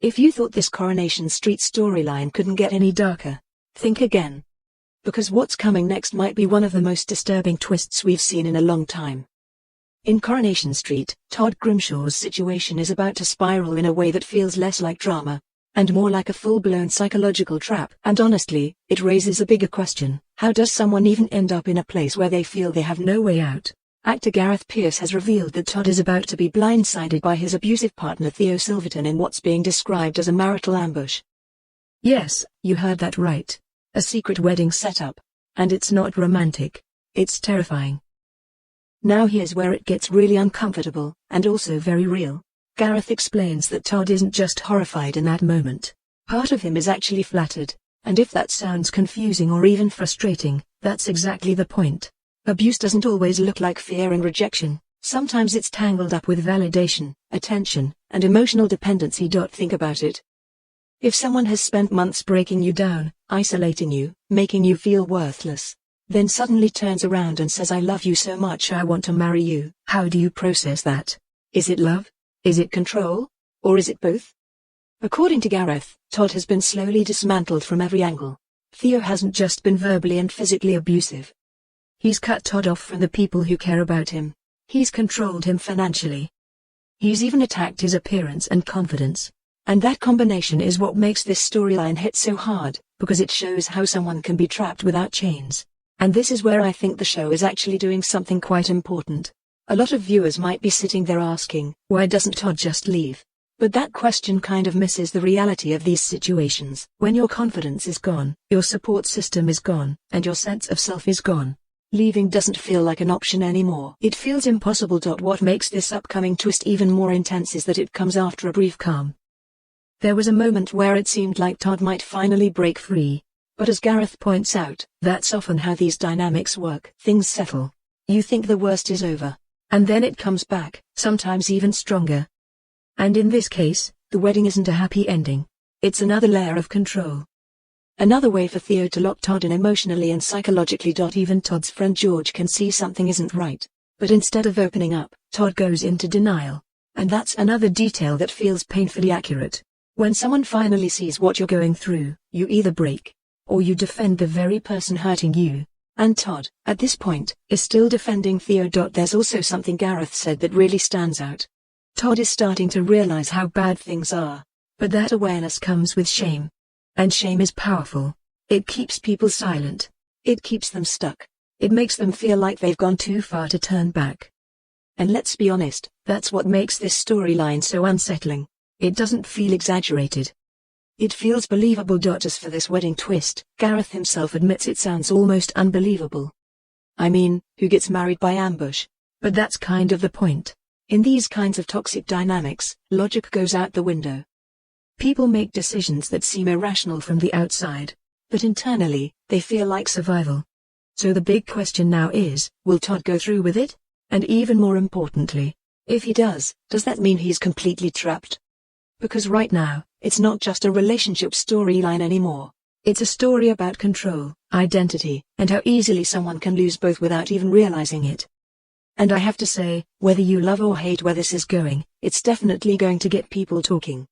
If you thought this Coronation Street storyline couldn't get any darker, think again. Because what's coming next might be one of the most disturbing twists we've seen in a long time. In Coronation Street, Todd Grimshaw's situation is about to spiral in a way that feels less like drama, and more like a full-blown psychological trap. And honestly, it raises a bigger question: how does someone even end up in a place where they feel they have no way out? Actor Gareth Pierce has revealed that Todd is about to be blindsided by his abusive partner Theo Silverton in what's being described as a marital ambush. Yes, you heard that right. A secret wedding setup. And it's not romantic. It's terrifying. Now here's where it gets really uncomfortable, and also very real. Gareth explains that Todd isn't just horrified in that moment. Part of him is actually flattered. And if that sounds confusing or even frustrating, that's exactly the point. Abuse doesn't always look like fear and rejection. Sometimes it's tangled up with validation, attention, and emotional dependency. Think about it. If someone has spent months breaking you down, isolating you, making you feel worthless, then suddenly turns around and says, "I love you so much, I want to marry you," how do you process that? Is it love? Is it control? Or is it both? According to Gareth, Todd has been slowly dismantled from every angle. Theo hasn't just been verbally and physically abusive. He's cut Todd off from the people who care about him. He's controlled him financially. He's even attacked his appearance and confidence. And that combination is what makes this storyline hit so hard, because it shows how someone can be trapped without chains. And this is where I think the show is actually doing something quite important. A lot of viewers might be sitting there asking, why doesn't Todd just leave? But that question kind of misses the reality of these situations. When your confidence is gone, your support system is gone, and your sense of self is gone, leaving doesn't feel like an option anymore. It feels impossible. What makes this upcoming twist even more intense is that it comes after a brief calm. There was a moment where it seemed like Todd might finally break free. But as Gareth points out, that's often how these dynamics work. Things settle. You think the worst is over. And then it comes back, sometimes even stronger. And in this case, the wedding isn't a happy ending. It's another layer of control. Another way for Theo to lock Todd in emotionally and psychologically. Even Todd's friend George can see something isn't right. But instead of opening up, Todd goes into denial. And that's another detail that feels painfully accurate. When someone finally sees what you're going through, you either break, or you defend the very person hurting you. And Todd, at this point, is still defending Theo. There's also something Gareth said that really stands out. Todd is starting to realize how bad things are. But that awareness comes with shame. And shame is powerful. It keeps people silent. It keeps them stuck. It makes them feel like they've gone too far to turn back. And let's be honest, that's what makes this storyline so unsettling. It doesn't feel exaggerated. It feels believable. As for this wedding twist, Gareth himself admits it sounds almost unbelievable. I mean, who gets married by ambush? But that's kind of the point. In these kinds of toxic dynamics, logic goes out the window. People make decisions that seem irrational from the outside, but internally, they feel like survival. So the big question now is, will Todd go through with it? And even more importantly, if he does that mean he's completely trapped? Because right now, it's not just a relationship storyline anymore. It's a story about control, identity, and how easily someone can lose both without even realizing it. And I have to say, whether you love or hate where this is going, it's definitely going to get people talking.